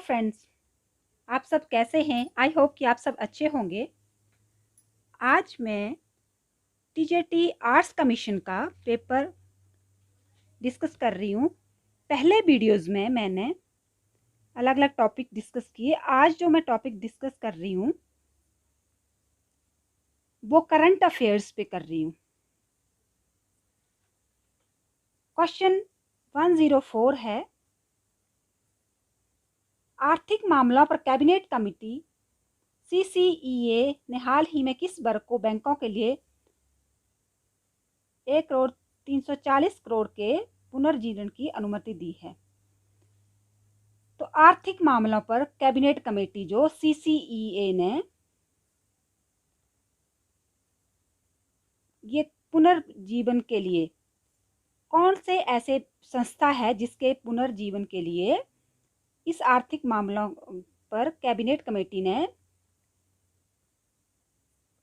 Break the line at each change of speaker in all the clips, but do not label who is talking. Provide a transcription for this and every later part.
Friends, आप सब कैसे हैं? आई होप कि आप सब अच्छे होंगे। आज मैं टीजेटी आर्ट्स कमीशन का पेपर डिस्कस कर रही हूँ। पहले वीडियोस में मैंने अलग अलग टॉपिक डिस्कस किए। आज जो मैं टॉपिक डिस्कस कर रही हूँ वो करंट अफेयर्स पे कर रही हूँ। क्वेश्चन 104 है, आर्थिक मामलों पर कैबिनेट कमेटी CCEA ने हाल ही में किस वर्ग को बैंकों के लिए 1,340 करोड़ के पुनर्जीवन की अनुमति दी है? तो आर्थिक मामलों पर कैबिनेट कमेटी जो CCEA ने ये पुनर्जीवन के लिए कौन से ऐसे संस्था है जिसके पुनर्जीवन के लिए इस आर्थिक मामलों पर कैबिनेट कमेटी ने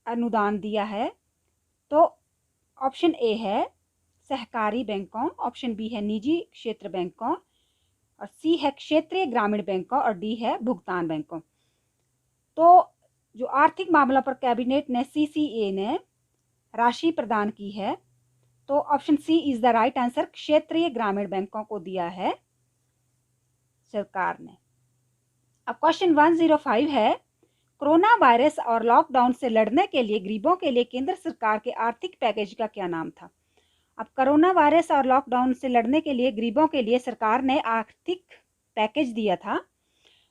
अनुदान दिया है? तो ऑप्शन ए है सहकारी बैंकों, ऑप्शन बी है निजी क्षेत्र बैंकों, और सी है क्षेत्रीय ग्रामीण बैंकों, और डी है भुगतान बैंकों। तो जो आर्थिक मामलों पर कैबिनेट ने CCEA ने राशि प्रदान की है, तो option C is the right answer. क्षेत्रीय ग्रामीण बैंकों को दिया है सरकार ने। अब क्वेश्चन 105 है, कोरोना वायरस और लॉकडाउन से लड़ने के लिए गरीबों के लिए केंद्र सरकार के आर्थिक पैकेज का क्या नाम था? अब कोरोना वायरस और लॉकडाउन से लड़ने के लिए गरीबों के लिए सरकार ने आर्थिक पैकेज दिया था,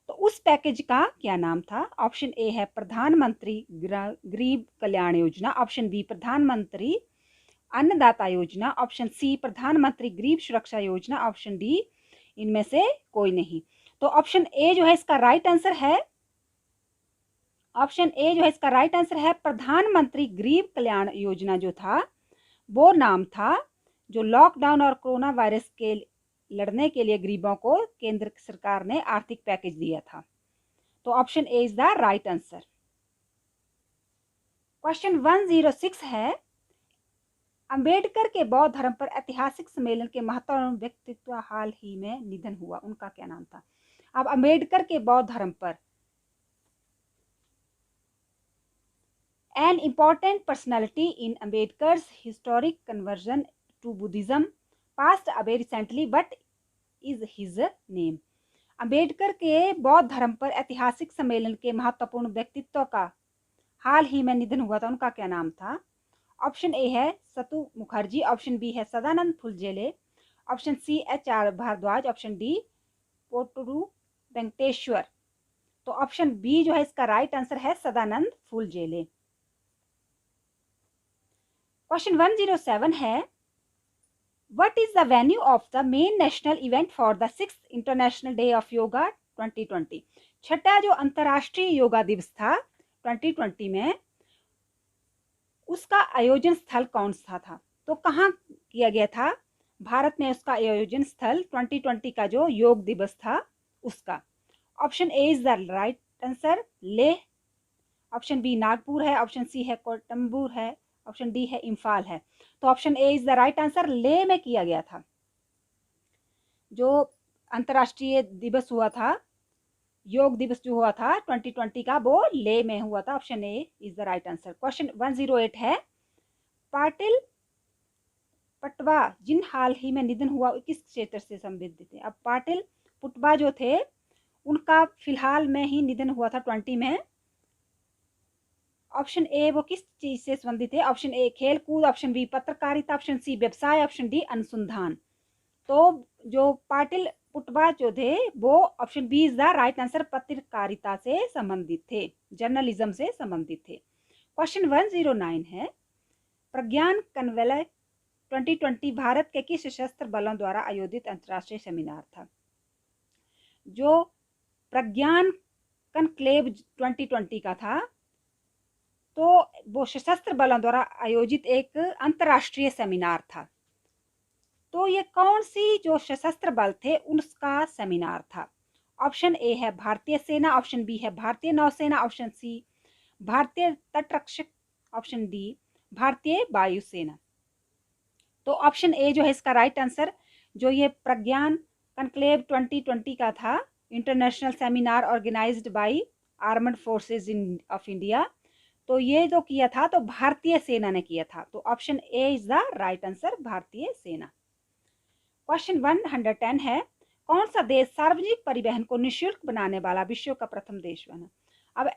तो उस पैकेज का क्या नाम था? ऑप्शन ए है प्रधानमंत्री गरीब कल्याण योजना, ऑप्शन बी प्रधानमंत्री अन्नदाता योजना, ऑप्शन सी प्रधानमंत्री गरीब सुरक्षा योजना, ऑप्शन डी इनमें से कोई नहीं। तो ऑप्शन ए जो है इसका राइट आंसर है, ऑप्शन ए जो है इसका राइट आंसर है प्रधानमंत्री गरीब कल्याण योजना जो था वो नाम था जो लॉकडाउन और कोरोना वायरस के लड़ने के लिए गरीबों को केंद्र सरकार ने आर्थिक पैकेज दिया था। तो option A is the right answer. Question 106 है, अंबेडकर के बौद्ध धर्म पर ऐतिहासिक सम्मेलन के महत्वपूर्ण व्यक्तित्व हाल ही में निधन हुआ, उनका क्या नाम था? अब अंबेडकर के बौद्ध धर्म पर an important personality in Ambedkar's historic conversion to Buddhism passed away recently. What is his name? Ambedkar के बौद्ध धर्म पर ऐतिहासिक सम्मेलन के महत्वपूर्ण व्यक्तित्व का हाल ही में निधन हुआ था, उनका क्या नाम था? ऑप्शन ए है सतु मुखर्जी, ऑप्शन बी है Sadanand Phuljhele, option C HR Bharadwaj, option D Poturu Venkateswara. तो ऑप्शन बी जो है इसका राइट आंसर है सदानंद फुलझेले। क्वेश्चन 107 है, what is the venue of the main national event for the 6th international day of yoga 2020? छठा जो अंतर्राष्ट्रीय योगा दिवस था 2020 में, उसका आयोजन स्थल कौन सा था? तो कहाँ किया गया था? भारत में उसका आयोजन स्थल 2020 का जो योग दिवस था उसका। Option A is the right answer Leh, option B Nagpur है, ऑप्शन सी है कोलंबुर है, ऑप्शन डी है इम्फाल है। तो option A is the right answer, Leh में किया गया था। जो अंतर्राष्ट्रीय दिवस हुआ था, योग दिवस जो हुआ था 2020 का, वो लेह में हुआ था। Option A is the right answer. Question 108 है, पाटिल पटवा जिन हाल ही में निधन हुआ किस क्षेत्र से संबंधित थे? अब पाटिल पुटवा जो थे उनका फिलहाल में ही निधन हुआ था 20 में। ऑप्शन ए वो किस चीज से संबंधित है? ऑप्शन ए खेल कूद, ऑप्शन बी पत्रकारिता, ऑप्शन सी व्यवसाय, ऑप्शन डी अनुसंधान। तो जो पाटिल पुटवा जो थे वो option B is the right answer, पत्रकारिता से संबंधित थे, जर्नलिज्म से संबंधित थे। क्वेश्चन 109 है, प्रज्ञान कन्वेलय 2020 भारत के किस सशस्त्र बलों द्वारा आयोजित अंतर्राष्ट्रीय सेमिनार था? जो प्रज्ञान कनक्लेव 2020 का था, तो वो सशस्त्र बलों द्वारा आयोजित एक अंतर्राष्ट्रीय सेमिनार था। तो ये कौन सी जो सशस्त्र बल थे उनका सेमिनार था? ऑप्शन ए है भारतीय सेना, ऑप्शन बी है भारतीय नौसेना, ऑप्शन सी भारतीय तटरक्षक, ऑप्शन डी भारतीय वायुसेना। तो ऑप्शन ए जो है इसका राइट आंसर। जो ये प्रज्ञान कनक्लेव 2020 का था, international seminar organised by armed forces of India. तो ये जो किया था तो भारतीय सेना ने किया था। तो option A is the right answer, भारतीय सेना। क्वेश्चन 110 है, कौन सा देश सार्वजनिक परिवहन को निःशुल्क बनाने वाला विश्व का प्रथम देश बना? अब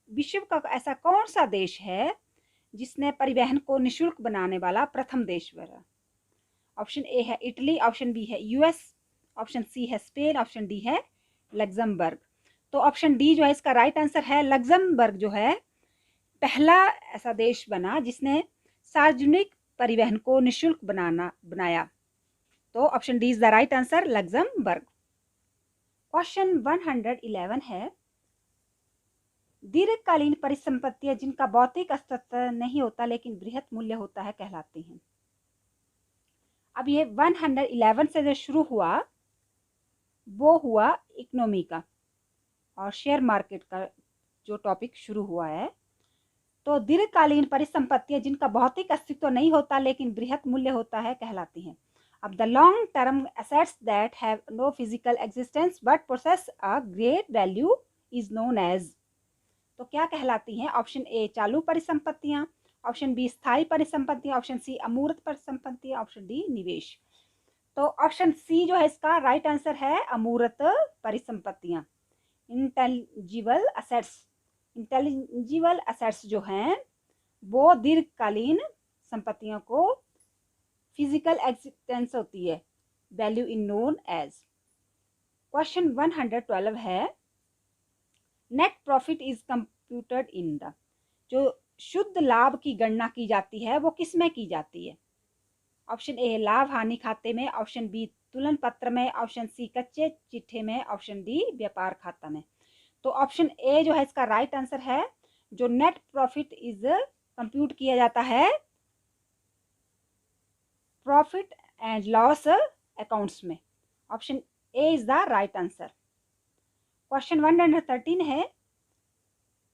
विश्व का ऐसा कौन सा देश है जिसने परिवहन को निःशुल्क बनाने वाला प्रथम देश बना? ऑप्शन ए है इटली, ऑप्शन बी है यूएस, ऑप्शन सी है स्पेन, ऑप्शन डी है लग्जमबर्ग। तो ऑप्शन डी जो है इसका राइट आंसर है। लग्जमबर्ग जो है पहला ऐसा देश बना जिसने सार्वजनिक परिवहन को निःशुल्क बनाया। तो option D is the right answer, Luxembourg. Question 111 है, दीर्घकालीन परिसंपत्तियां जिनका भौतिक अस्तित्व नहीं होता लेकिन बृहत मूल्य होता है कहलाती हैं। अब ये 111 से जो शुरू हुआ वो हुआ इकोनॉमी का और शेयर मार्केट का जो टॉपिक शुरू हुआ है। तो दीर्घकालीन परिसंपत्तियां जिनका भौतिक अस्तित्व नहीं होता लेकिन बृहत मूल्य होता है कहलाती हैं। अब the long term assets that have no physical existence but possess a great value is known as. तो क्या कहलाती हैं? ऑप्शन ए चालू परिसंपत्तियां, ऑप्शन बी स्थायी परिसंपत्तियां, ऑप्शन सी अमूर्त परिसंपत्तियां, ऑप्शन डी निवेश। तो ऑप्शन सी जो है इसका राइट आंसर है, अमूर्त परिसंपत्तियां, इंटेलिजिबल असेट्स। इंटेलिजिबल असेट्स जो हैं वो दीर्घकालीन संपत्तियों को फिजिकल एग्जिस्टेंस होती है, value in known as. Question 112 है, net profit is computed in the. जो शुद्ध लाभ की गणना की जाती है वो किस में की जाती है? ऑप्शन ए लाभ हानि खाते में, ऑप्शन बी तुलन पत्र में, ऑप्शन सी कच्चे चिट्ठे में, ऑप्शन डी व्यापार खाता में। तो ऑप्शन ए जो है इसका राइट आंसर है। जो नेट प्रॉफिट इज कंप्यूट किया जाता है प्रॉफिट एंड लॉस अकाउंट्स में, option A is the right answer. Question 113 है,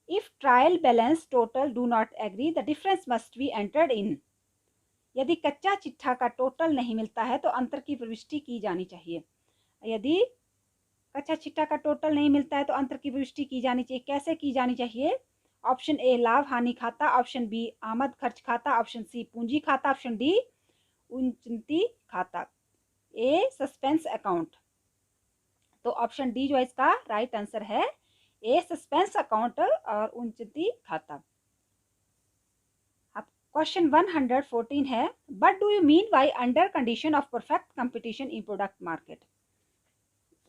if trial balance total do not agree the difference must be entered in. यदि कच्चा चिट्ठा का टोटल नहीं मिलता है तो अंतर की प्रविष्टि की जानी चाहिए। यदि कच्चा चिट्ठा का टोटल नहीं मिलता है तो अंतर की प्रविष्टि की जानी चाहिए। कैसे की जानी चाहिए? ऑप्शन ए लाभ हानि खाता, ऑप्शन बी आमद खर्च खाता, ऑप्शन सी पूंजी खाता, ऑप्शन डी उन्नति खाता, ए सस्पेंस अकाउंट। तो ऑप्शन डी जो है इसका राइट आंसर है, ए सस्पेंस अकाउंट और उन्नति खाता। अब क्वेश्चन 114 है, what do you mean by under condition of perfect competition in product market.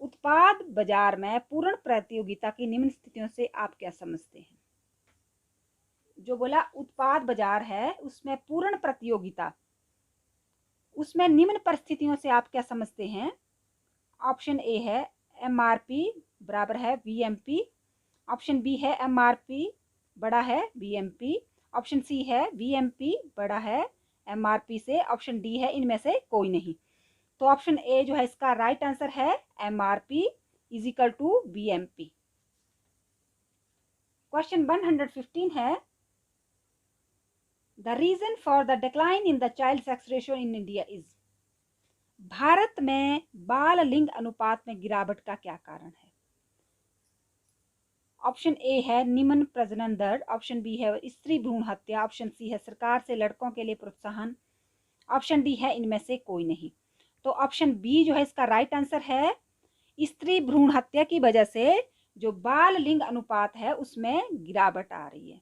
उत्पाद बाजार में पूर्ण प्रतियोगिता की निम्न स्थितियों से आप क्या समझते हैं? जो बोला उत्पाद बाजार है उसमें पूर्ण प्रतियोगिता, उसमें निम्न परिस्थितियों से आप क्या समझते हैं? ऑप्शन ए है एमआरपी बराबर है वीएमपी, ऑप्शन बी है एमआरपी बड़ा है वीएमपी, ऑप्शन सी है वीएमपी बड़ा है एमआरपी से, ऑप्शन डी है इनमें से कोई नहीं। तो ऑप्शन ए जो है इसका राइट आंसर है, MRP is equal to VMP. Question 115 है, the reason for the decline in the child sex ratio in India is. Bharat में बाल लिंग अनुपात में गिरावट का क्या कारण है? ऑप्शन ए है निम्न प्रजनन दर, ऑप्शन बी है स्त्री भ्रूण हत्या, ऑप्शन सी है सरकार से लड़कों के लिए प्रोत्साहन, ऑप्शन डी है इनमें से कोई नहीं। तो ऑप्शन बी जो है इसका राइट आंसर है, स्त्री भ्रूण हत्या की वजह से जो बाल लिंग अनुपात है उसमें गिरावट आ रही है।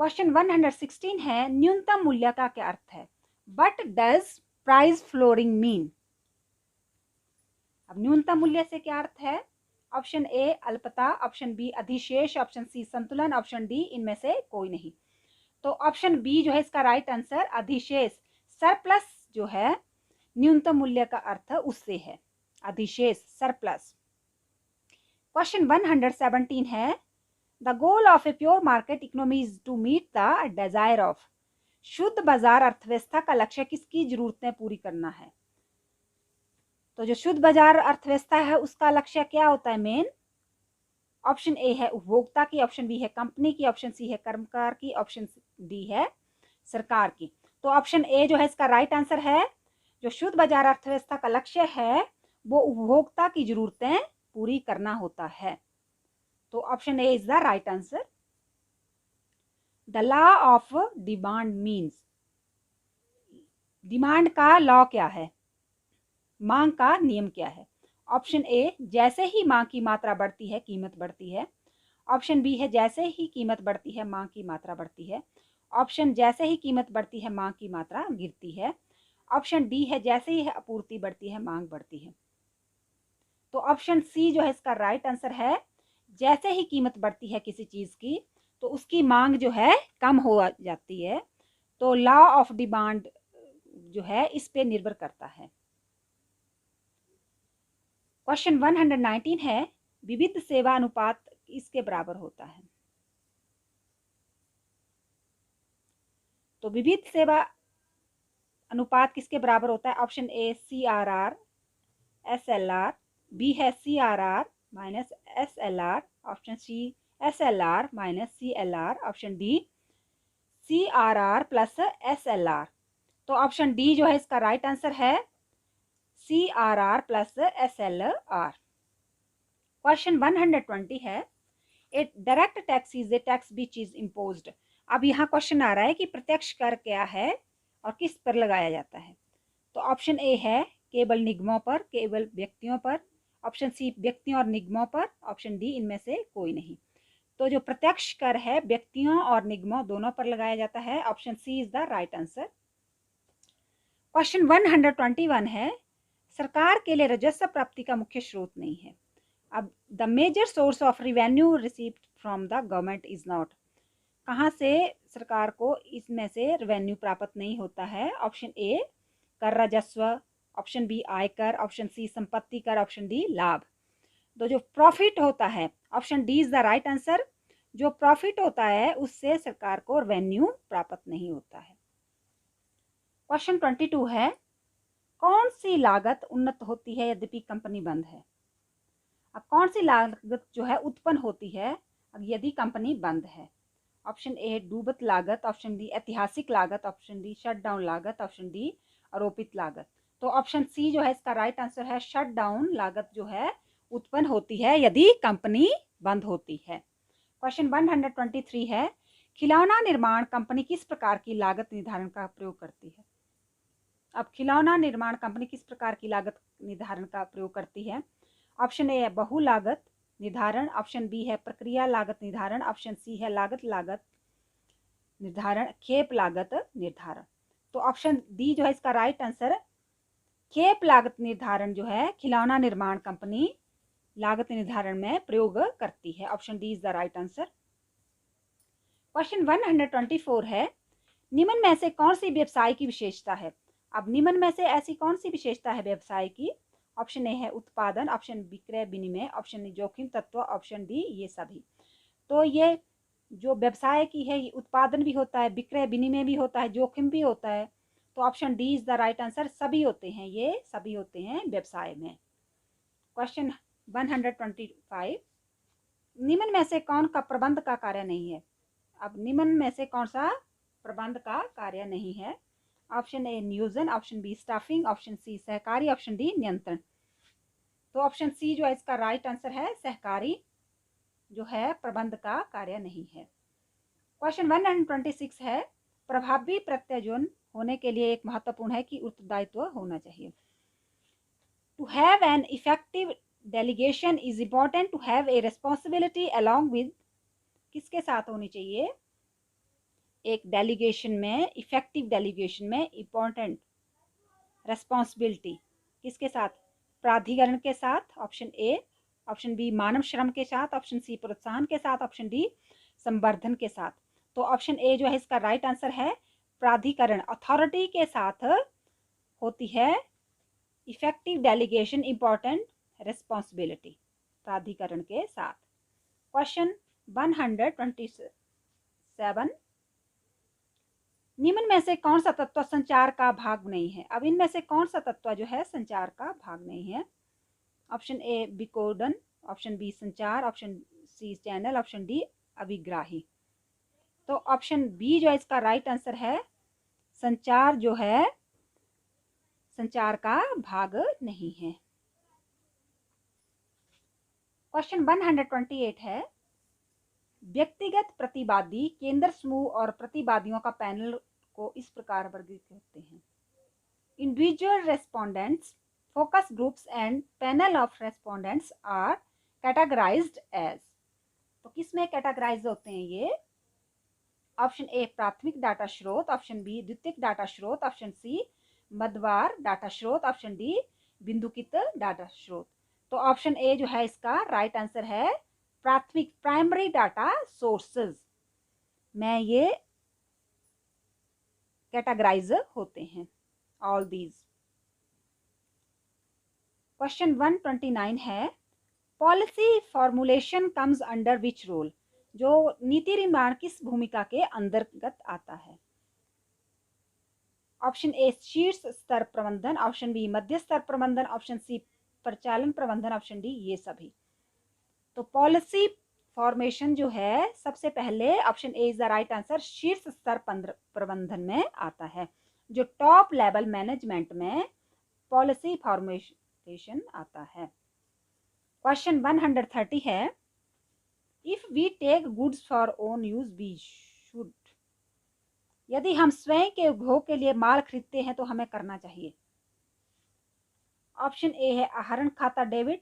क्वेश्चन 116 है, न्यूनतम मूल्य का क्या अर्थ है? What does price flooring mean. अब न्यूनतम मूल्य से क्या अर्थ है? ऑप्शन ए अल्पता, ऑप्शन बी अधिशेष, ऑप्शन सी संतुलन, ऑप्शन डी इनमें से कोई नहीं। तो ऑप्शन बी जो है इसका राइट आंसर, अधिशेष। सरप्लस जो है न्यूनतम मूल्य का अर्थ उससे है, अधिशेष सरप्लस। क्वेश्चन 117 है, the goal of a pure market economy is to meet the desire of. शुद्ध बाजार अर्थव्यवस्था का लक्ष्य किसकी जरूरतें पूरी करना है? तो जो शुद्ध बाजार अर्थव्यवस्था है उसका लक्ष्य क्या होता है मेन? ऑप्शन ए है उपभोक्ता की, ऑप्शन बी है कंपनी की, ऑप्शन सी है कर्मकार की, ऑप्शन डी है सरकार की। तो ऑप्शन ए जो है इसका राइट आंसर है। जो शुद्ध बाजार अर्थव्यवस्था का लक्ष्य है वो उपभोक्ता की जरूरतें पूरी करना होता है। तो option A is the right answer. The law of demand means, demand का लॉ क्या है, मांग का नियम क्या है? ऑप्शन ए, जैसे ही मांग की मात्रा बढ़ती है कीमत बढ़ती है। ऑप्शन बी है जैसे ही कीमत बढ़ती है मांग की मात्रा बढ़ती है। ऑप्शन जैसे ही कीमत बढ़ती है मांग की मात्रा गिरती है। ऑप्शन डी है जैसे ही आपूर्ति बढ़ती है मांग बढ़ती है। तो ऑप्शन सी जो है इसका राइट आंसर है। जैसे ही कीमत बढ़ती है किसी चीज की तो उसकी मांग जो है कम हो जाती है। तो लॉ ऑफ डिमांड जो है इस पे निर्भर करता है। क्वेश्चन 119 है, विविध सेवा अनुपात इसके बराबर होता है। तो विविध सेवा अनुपात किसके बराबर होता है? Option A CRR SLR, B है CRR minus SLR, option C SLR minus CLR, option D CRR plus SLR। तो ऑप्शन डी जो है इसका राइट आंसर है, CRR प्लस SLR। क्वेश्चन 120 है, A direct tax is a tax which is imposed. अब यहाँ question आ रहा है कि प्रत्यक्ष कर क्या है और किस पर लगाया जाता है। तो ऑप्शन ए है केवल निगमों पर, केवल व्यक्तियों पर। ऑप्शन सी व्यक्तियों और निगमों पर। ऑप्शन डी इनमें से कोई नहीं। तो जो प्रत्यक्ष कर है व्यक्तियों और निगमों दोनों पर लगाया जाता है। Option C is the right answer. Question 121 है, सरकार के लिए राजस्व प्राप्ति का मुख्य स्रोत नहीं है। अब the major source of revenue received from the government is not, कहाँ से सरकार को इसमें से रेवेन्यू प्राप्त नहीं होता है? ऑप्शन ए कर राजस्व, ऑप्शन बी आयकर, ऑप्शन सी संपत्ति कर, ऑप्शन डी लाभ। तो जो प्रॉफिट होता है, option D is the right answer. जो प्रॉफिट होता है उससे सरकार को रेवेन्यू प्राप्त नहीं होता है। क्वेश्चन 22 है, कौन सी लागत उन्नत होती है यद्यपि कंपनी बंद है? अब कौन सी लागत जो है उत्पन्न होती है यदि कंपनी बंद है? ऑप्शन ए डूबत लागत, ऑप्शन डी ऐतिहासिक लागत, ऑप्शन डी शटडाउन लागत, ऑप्शन डी आरोपित लागत। तो ऑप्शन सी जो है इसका राइट आंसर है, शटडाउन लागत जो है उत्पन्न होती है यदि कंपनी बंद होती है। क्वेश्चन 123 है, खिलौना निर्माण कंपनी किस प्रकार की लागत निर्धारण का प्रयोग करती है? अब खिलौना निर्माण कंपनी किस प्रकार की लागत निर्धारण का प्रयोग करती है? ऑप्शन ए है बहु लागत निर्धारण, ऑप्शन बी है प्रक्रिया लागत निर्धारण, ऑप्शन सी है लागत निर्धारण, खेप लागत निर्धारण। तो ऑप्शन डी जो है इसका राइट आंसर, खेप लागत निर्धारण जो है खिलौना निर्माण कंपनी लागत निर्धारण में प्रयोग करती है। Option D is the right answer. Question 124 है, निम्न में से कौन सी व्यवसाय की विशेषता है? अब निम्न में से ऐसी कौन सी विशेषता है व्यवसाय की? ऑप्शन ए है उत्पादन, ऑप्शन विक्रय विनिमय, ऑप्शन जोखिम तत्व, ऑप्शन डी ये सभी। तो ये जो व्यवसाय की है ये उत्पादन भी होता है, विक्रय विनिमय भी होता है, जोखिम भी होता है। तो option D is the right answer. सभी होते हैं, ये सभी होते हैं व्यवसाय में। क्वेश्चन 125, निम्न में से कौन का प्रबंध का कार्य नहीं है? अब निम्न में से कौन सा प्रबंध का कार्य नहीं है? ऑप्शन ए नियोजन, option B staffing, option C सहकारी, ऑप्शन डी नियंत्रण। तो ऑप्शन सी जो है इसका राइट आंसर है, सहकारी जो है प्रबंध का कार्य नहीं है। क्वेश्चन 126 है, प्रभावी प्रत्यायोजन होने के लिए एक महत्वपूर्ण है कि उत्तरदायित्व होना चाहिए। To have an effective delegation is important to have a responsibility along with, किसके साथ होनी चाहिए? एक डेलीगेशन में, इफेक्टिव डेलीगेशन में इम्पॉर्टेंट रेस्पॉन्सिबिलिटी किसके साथ? प्राधिकरण के साथ, ऑप्शन ए, ऑप्शन बी मानव श्रम के साथ, ऑप्शन सी प्रोत्साहन के साथ, ऑप्शन डी संवर्धन के साथ। तो ऑप्शन ए जो है इसका राइट आंसर है, प्राधिकरण अथॉरिटी के साथ होती है इफेक्टिव डेलीगेशन इम्पॉर्टेंट रेस्पॉन्सिबिलिटी, प्राधिकरण के साथ। क्वेश्चन 127, निम्न में से कौन सा तत्व संचार का भाग नहीं है? अब इनमें से कौन सा तत्व जो है संचार का भाग नहीं है? ऑप्शन ए विकोडन, ऑप्शन बी संचार, option C channel, option D अभिग्राही। तो ऑप्शन बी जो है इसका राइट आंसर है, संचार जो है संचार का भाग नहीं है। क्वेश्चन 128 है, व्यक्तिगत प्रतिवादी, केंद्र समूह और प्रतिवादियों का पैनल को इस प्रकार वर्गीकृत करते हैं। Individual respondents, focus groups and panel of respondents are categorized as. तो किस में कैटेगराइज होते हैं ये? ऑप्शन ए प्राथमिक डाटा स्रोत, ऑप्शन बी द्वितीयक डाटा स्रोत, ऑप्शन सी मध्यवार डाटा स्रोत, ऑप्शन डी बिंदुकित डाटा स्रोत। तो ऑप्शन ए जो है इसका राइट आंसर है प्राथमिक, प्राइमरी डाटा सोर्सेज में ये कैटेगराइज होते हैं, ऑल दीज। क्वेश्चन 129 है, policy formulation comes under which role. जो नीति निर्माण किस भूमिका के अंतर्गत आता है? ऑप्शन ए शीर्ष स्तर प्रबंधन, ऑप्शन बी मध्य स्तर प्रबंधन, ऑप्शन सी परिचालन प्रबंधन, ऑप्शन डी ये सभी। तो पॉलिसी फॉर्मेशन जो है सबसे पहले option A is the right answer, शीर्ष स्तर प्रबंधन में आता है। जो टॉप लेवल मैनेजमेंट में पॉलिसी फॉर्मेशन आता है। क्वेश्चन 130 है, if we take goods for own use we should. यदि हम स्वयं के उपभोग के लिए माल खरीदते हैं तो हमें करना चाहिए। ऑप्शन ए है आहरण खाता डेबिट,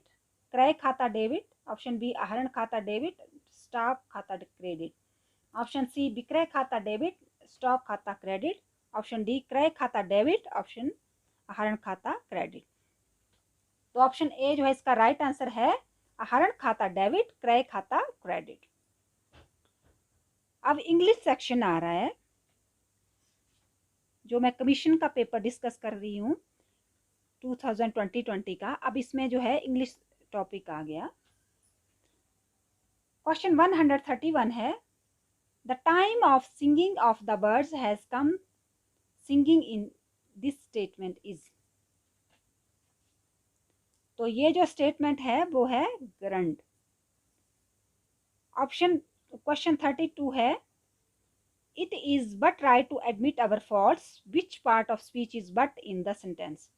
क्रय खाता डेबिट, ऑप्शन बी आहरण खाता डेबिट, स्टॉक खाता क्रेडिट, ऑप्शन सी विक्रय खाता डेबिट, स्टॉक खाता क्रेडिट, ऑप्शन डी क्रय खाता डेबिट, ऑप्शन आहरण खाता क्रेडिट। तो ऑप्शन ए जो है इसका राइट आंसर है आहरण खाता डेबिट, क्रय खाता क्रेडिट। अब इंग्लिश सेक्शन आ रहा है, जो मैं कमीशन का पेपर डिस्कस कर रही हूँ 2020 का। अब इसमें जो है इंग्लिश टॉपिक आ गया। क्वेश्चन 131 है, the time of singing of the birds has come, singing in this statement is. तो ये जो स्टेटमेंट है वो है ग्रंड। ऑप्शन क्वेश्चन 32 है, it is but right to admit our faults, which part of speech is but in the sentence.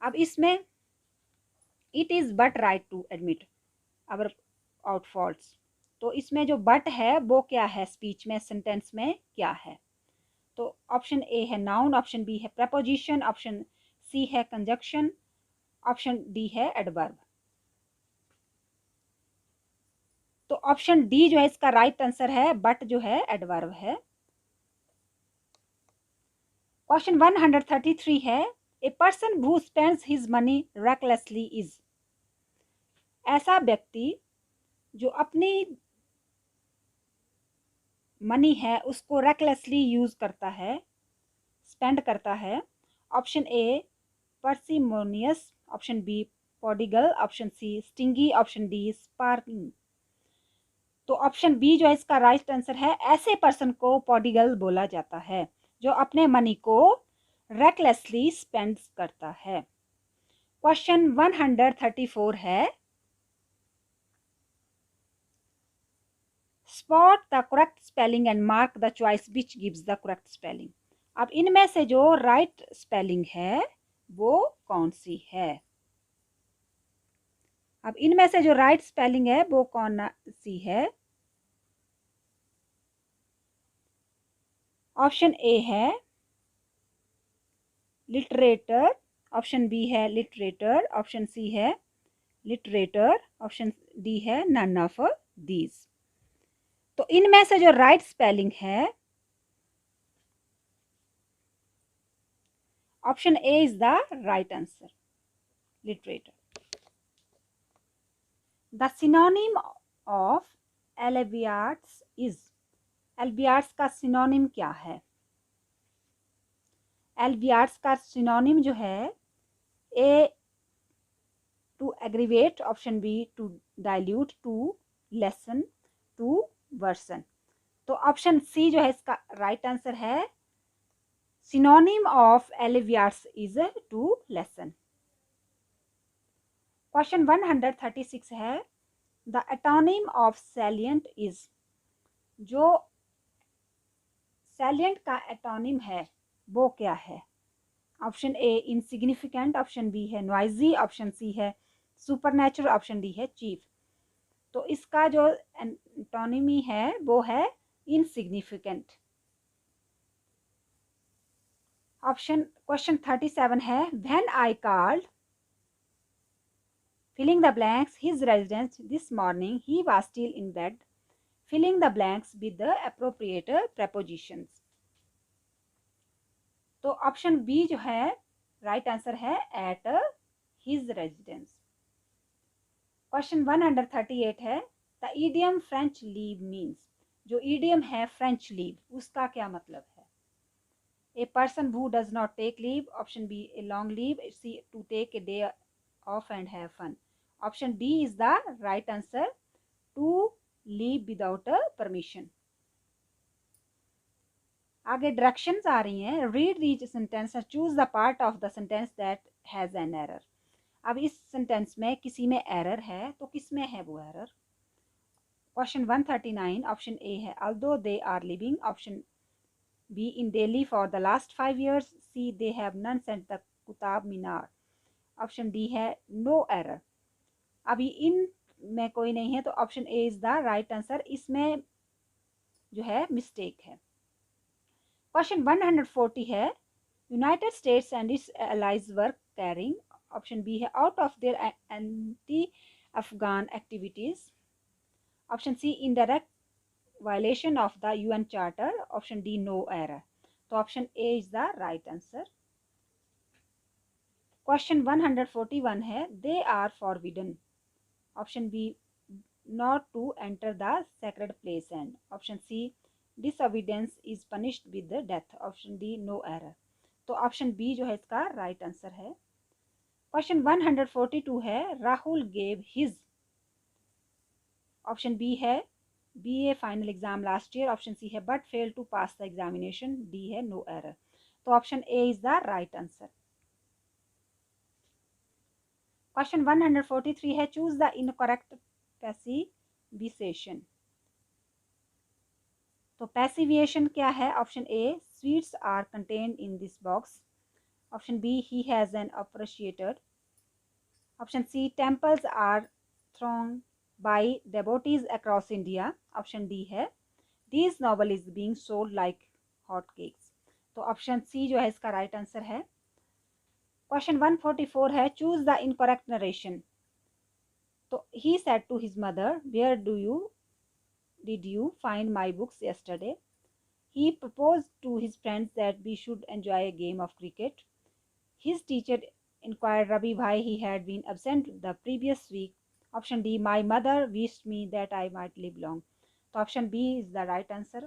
अब इसमें it is but right to admit our out faults, तो इसमें जो बट है वो क्या है स्पीच में, सेंटेंस में क्या है? तो ऑप्शन ए है नाउन, ऑप्शन बी है प्रपोजिशन, ऑप्शन सी है कंजक्शन, ऑप्शन डी है एडवर्ब। तो ऑप्शन डी जो है इसका राइट आंसर है, बट जो है एडवर्ब है। क्वेश्चन 133 है, a person who spends his money recklessly is. ऐसा व्यक्ति जो अपनी मनी है उसको रेकलेसली यूज करता है, स्पेंड करता है। Option A parsimonious, option B prodigal, option C stingy, option D sparking. तो ऑप्शन बी जो है इसका राइट आंसर है, ऐसे पर्सन को प्रोडिगल बोला जाता है जो अपने मनी को रेकलेसली स्पेंड करता है। क्वेश्चन 134 है, spot the correct spelling and mark the choice which gives the correct spelling. अब इनमें से जो राइट स्पेलिंग है वो कौन सी है? अब इनमें से जो राइट स्पेलिंग है वो कौन सी है? ऑप्शन ए है लिटरेटर, ऑप्शन बी है लिटरेटर, ऑप्शन सी है लिटरेटर, ऑप्शन डी है नन ऑफ दीज। तो इनमें से जो राइट स्पेलिंग है option A is the right answer, literature. The synonym of alleviates is. Alleviates का सिनोनिम क्या है? एल्वियार्ड्स का सिनोनिम जो है, A to aggravate, option B to dilute, to lessen, to worsen. तो ऑप्शन सी जो है इसका राइट आंसर है, synonym of alleviates is to lessen. Question 136 है, द एटोनिम ऑफ सैलिएंट इज। जो सैलिएंट का एटोनिम है वो क्या है? Option A insignificant, option B है नॉइजी, ऑप्शन सी है सुपरनैचुरल, ऑप्शन डी है चीफ। तो इसका जो एंटोनिमी है वो है इनसिग्निफिकेंट। क्वेश्चन 37 है when I called filling the blanks his residence this morning he was still in bed, filling the blanks with the appropriate prepositions। तो ऑप्शन बी जो है राइट आंसर है एट हिज रेजिडेंस। क्वेश्चन 138 है the idiom French leave means, जो idiom है French leave उसका क्या मतलब है? A person who does not take leave, option B a long leave, C to take a day off and have fun. Option D is the right answer, to leave without permission. आगे directions आ रही हैं, read these sentence, choose the part of the sentence that has an error. अब इस sentence में किसी में error है तो किस में है वो एरर? क्वेश्चन 139 ऑप्शन ए है although they are living, option B in Delhi for the last 5 years, C they have none sent the Qutub Minar, option D है no error। अभी इन में कोई नहीं है तो option A is the right answer, इसमें जो है मिस्टेक है। क्वेश्चन 140 है United States and its allies were carrying, option B है out of their anti Afghan activities, option C indirect violation of the UN charter, option D no error. तो option A is the right answer. Question 141 है they are forbidden, option B not to enter the sacred place, and option C disobedience is punished with the death, option D no error। तो option B जो है इसका right answer है। Question 142 है Rahul gave his, option B है BA final exam last year, option C है but fail to pass the examination, D है no error. तो option A is the right answer. Question 143 है चूज द इनकरेक्ट पैसिविएशन। तो passivisation क्या है? Option A sweets are contained in this box, option B he has an appreciated, option C temples are thrown by devotees across India, option D है this novel is being sold like hot cakes. तो option C जो है इसका right answer है। Question 144 है choose the incorrect narration. तो he said to his mother, where did you find my books yesterday? He proposed to his friends that we should enjoy a game of cricket. His teacher inquired Ravi why he had been absent the previous week. Option D, my mother wished me that I might live long. So option B is the right answer.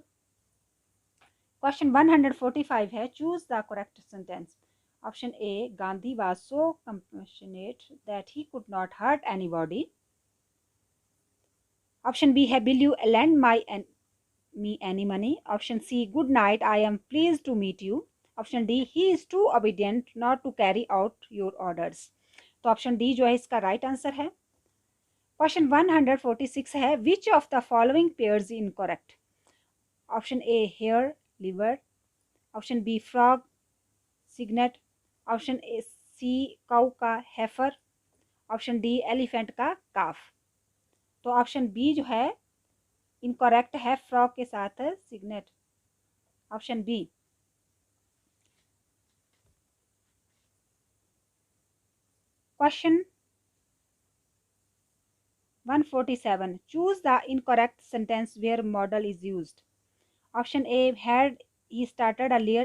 Question 145 है choose the correct sentence. Option A, Gandhi was so compassionate that he could not hurt anybody. Option B है will you lend me any money. Option C, good night, I am pleased to meet you. Option D, he is too obedient not to carry out your orders. तो option D जो है इसका right answer है। Question 146 है which of the following pairs incorrect. Option A hare leveret, option B frog cygnet, option A C cow का heifer, option D elephant का calf. तो option B जो है इनकरेक्ट है, फ्रॉग के साथ cygnet, option B. Question 147 choose the incorrect sentence where modal is used. Option A had he started earlier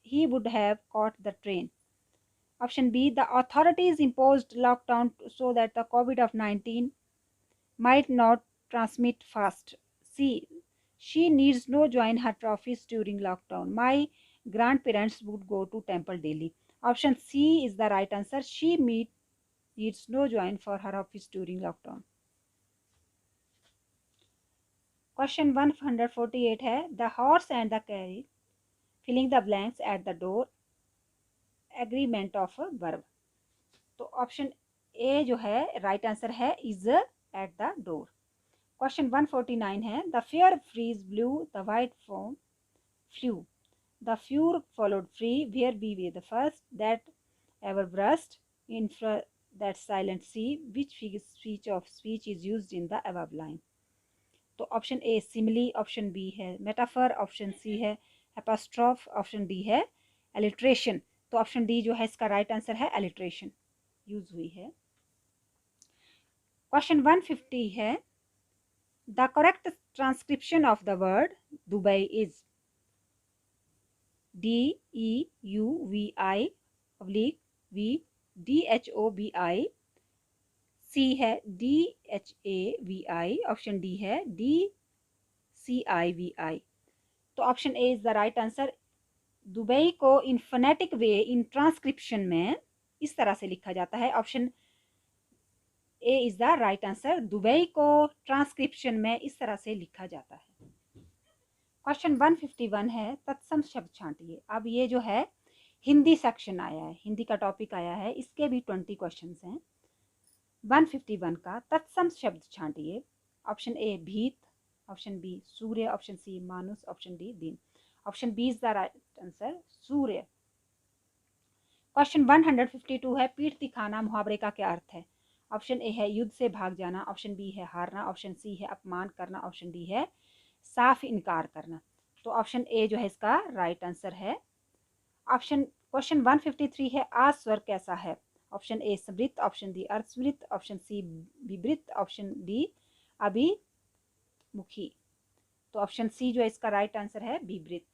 he would have caught the train. Option B, the authorities imposed lockdown so that the COVID-19 might not transmit fast. C, she needs no join her office during lockdown. My grandparents would go to temple daily. Option C is the right answer. She needs no join for her office during lockdown. Question 148 है the horse and the carriage filling the blanks at the door agreement of a verb। तो option A जो है right answer है is at the door. Question 149 है the fair breeze blew the white foam flew the furrow followed free were be we the first that ever burst in that silent sea, which speech is used in the above line. तो option A simile, option B है metaphor, option C है apostrophe, option D है alliteration. तो option D जो है इसका right answer है alliteration use हुई है। क्वेश्चन 150 है the correct transcription of the word Dubai is DEUVI DHOBI, सी है DHAVI, ऑप्शन डी है DCIVI। तो option A is the right answer. Dubai को इन फोनेटिक वे इन ट्रांसक्रिप्शन में इस तरह से लिखा जाता है। Option A is the right answer. Dubai को ट्रांसक्रिप्शन में इस तरह से लिखा जाता है। क्वेश्चन 151 है तत्सम शब्द छांटिए। अब ये जो है हिंदी सेक्शन आया है, हिंदी का टॉपिक आया है, इसके भी 20 क्वेश्चन हैं। 151 का तत्सम शब्द छांटिए। ऑप्शन ए भीत, ऑप्शन बी सूर्य, ऑप्शन सी मानुस, ऑप्शन डी दिन। Option B is the right answer सूर्य। क्वेश्चन 152 है पीठ दिखाना मुहावरे का क्या अर्थ है। ऑप्शन ए है युद्ध से भाग जाना, ऑप्शन बी है हारना, ऑप्शन सी है अपमान करना, ऑप्शन डी है साफ इनकार करना। तो ऑप्शन ए जो है इसका राइट आंसर है। ऑप्शन क्वेश्चन 153 है आज स्वर कैसा है। ऑप्शन ए समृत, ऑप्शन डी अर्धस्मृत, ऑप्शन सी विवृत, ऑप्शन डी अभिमुखी। तो ऑप्शन सी जो है इसका राइट आंसर है विवृत।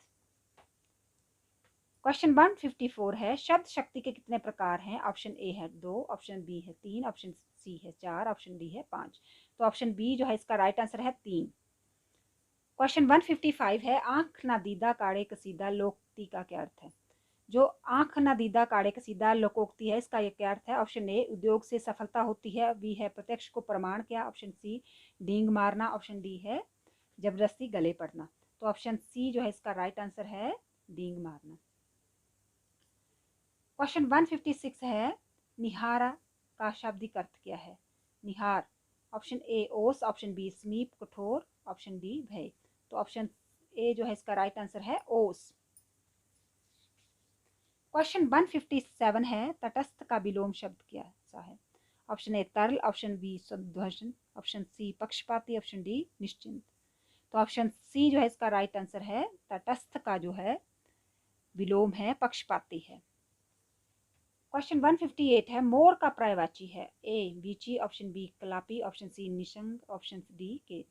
क्वेश्चन 154 है शब्द शक्ति के कितने प्रकार हैं। ऑप्शन ए है 2, ऑप्शन बी है 3, ऑप्शन सी है 4, ऑप्शन डी है 5। तो ऑप्शन बी जो है इसका राइट आंसर है 3। क्वेश्चन 155 है आंख ना दीदा काड़े कसीदा लोकोक्ति का क्या अर्थ है। जो आंख ना दीदा काड़े कसीदा लोकोक्ति है इसका ये क्या अर्थ है। ऑप्शन ए उद्योग से सफलता होती है, बी है प्रत्यक्ष को प्रमाण किया, ऑप्शन सी डींग मारना, ऑप्शन डी है जबरदस्ती गले पड़ना। तो ऑप्शन सी जो है इसका राइट आंसर है डींग मारना। क्वेश्चन 156 है निहारा का शाब्दिक अर्थ क्या है। निहार, ऑप्शन ए ओस, ऑप्शन बी समीप कठोर, ऑप्शन डी भय। तो ऑप्शन ए जो है इसका राइट आंसर है ओस। क्वेश्चन 157 है तटस्थ का विलोम शब्द क्या सा है। ऑप्शन ए तरल, ऑप्शन बी सध्वजन, ऑप्शन सी पक्षपाती, ऑप्शन डी निश्चिंत। तो ऑप्शन सी जो है इसका राइट आंसर है तटस्थ का जो है विलोम है पक्षपाती है। क्वेश्चन 158 है मोर का पर्यायवाची है। ए बीची, ऑप्शन बी कलापी, ऑप्शन सी निशंग, ऑप्शन डी केत।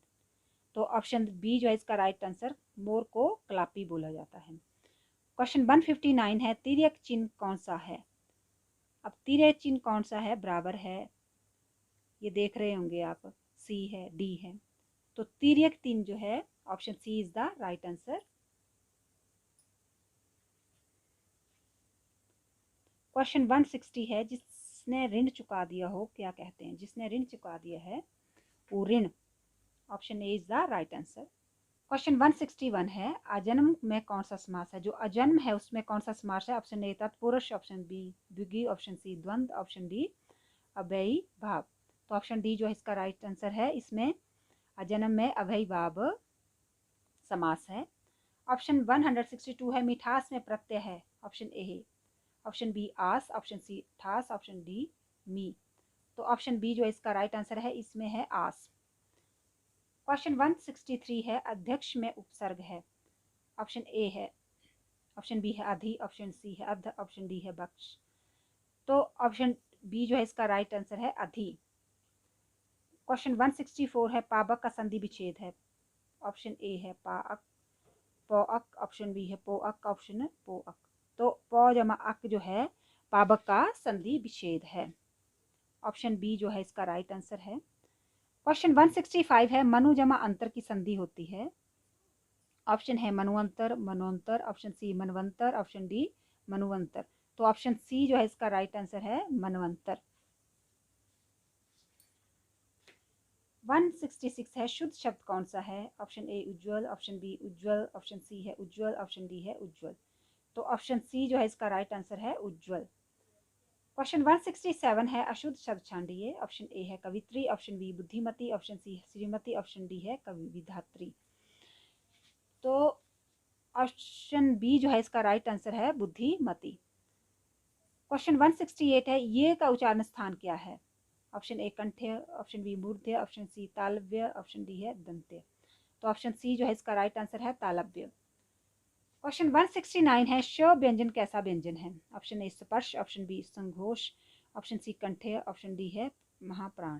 तो ऑप्शन बी जो है इसका राइट आंसर मोर को कलापी बोला जाता है। क्वेश्चन 159 है तिर्यक चिन्ह कौन सा है। अब तिर्यक चिन्ह कौन सा है, बराबर है, ये देख रहे होंगे आप, सी है डी है। तो तिर्यक चिन्ह जो है option C is the right answer. Question 160 है जिसने ऋण चुका दिया हो क्या कहते हैं। जिसने ऋण चुका दिया है वो ऋण, option A is the right answer. Question 161 है अजन्म में कौन सा समास है। जो अजन्म है उसमें कौन सा समास है। ऑप्शन ए तत्पुरुष, ऑप्शन बी द्विगु, ऑप्शन सी द्वंद्व, ऑप्शन डी अव्ययी भाव। तो ऑप्शन डी जो है इसका राइट आंसर है। इसमें अजन्म में अव्ययी भाव समास है। ऑप्शन 162 है मिठास में प्रत्यय है। ऑप्शन ए है, ऑप्शन बी आस, ऑप्शन सी ठास, ऑप्शन डी मी। तो ऑप्शन बी जो इसका राइट आंसर है, इसमें है आस। क्वेश्चन 163 है अध्यक्ष में उपसर्ग है। ऑप्शन ए है, ऑप्शन बी है अधि, ऑप्शन सी है अध, ऑप्शन डी है बक्ष। तो ऑप्शन बी जो है इसका राइट आंसर है अधि। क्वेश्चन 164 है पाबक का संधि विच्छेद है। ऑप्शन ए है पाअक, पोअक, ऑप्शन बी है पोअक, ऑप्शन है पोअक। तो पौ जमा अक जो है पाबक का संधि विच्छेद है। ऑप्शन बी जो है इसका राइट आंसर है। क्वेश्चन 165 है मनु जमा अंतर की संधि होती है। ऑप्शन है मनुअंतर, मनोंतर, ऑप्शन सी मनवंतर, ऑप्शन डी मनुवंतर। तो ऑप्शन सी जो है इसका राइट आंसर है मनवंतर। 166 है शुद्ध शब्द कौन सा है। ऑप्शन ए उज्ज्वल, ऑप्शन बी उज्ज्वल, ऑप्शन सी है उज्ज्वल, ऑप्शन डी है उज्ज्वल। तो ऑप्शन सी जो है इसका राइट आंसर है उज्ज्वल। क्वेश्चन 167 है अशुद्ध शब्द छांडिए। ऑप्शन ए है कवित्री, option B Buddhimati, option C है श्रीमती, ऑप्शन डी है कवि विधात्री। तो ऑप्शन बी जो है इसका राइट आंसर है बुद्धिमती। क्वेश्चन 168 है, ये का उच्चारण स्थान क्या है? ऑप्शन ए कंठ्य, ऑप्शन बी मूर्ध्य, ऑप्शन सी तालव्य, ऑप्शन डी है दंत्य। तो ऑप्शन सी जो है इसका राइट आंसर है तालव्य। क्वेश्चन 169 है, श व्यंजन कैसा व्यंजन है? ऑप्शन ए स्पर्श, ऑप्शन बी संघोष, ऑप्शन सी कंठ्य, ऑप्शन डी है महाप्राण।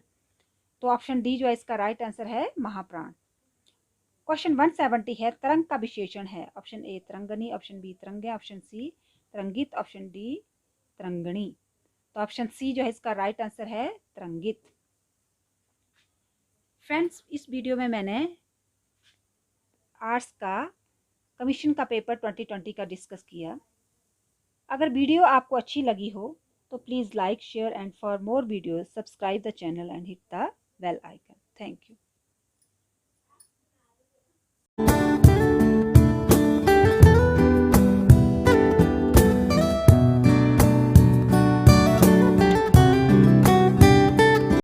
तो ऑप्शन डी जो है इसका राइट आंसर है महाप्राण। क्वेश्चन 170 है, तरंग का विशेषण है? ऑप्शन ए तरंगनी, ऑप्शन बी तरंग्या, ऑप्शन सी तरंगित, ऑप्शन डी तरंगणी। तो ऑप्शन सी जो है इसका राइट आंसर है तरंगित। फ्रेंड्स, इस वीडियो में मैंने आर्ट्स का कमीशन का पेपर 2020 का डिस्कस किया। अगर वीडियो आपको अच्छी लगी हो तो please like, share and for more videos subscribe the channel and hit the bell icon. Thank you.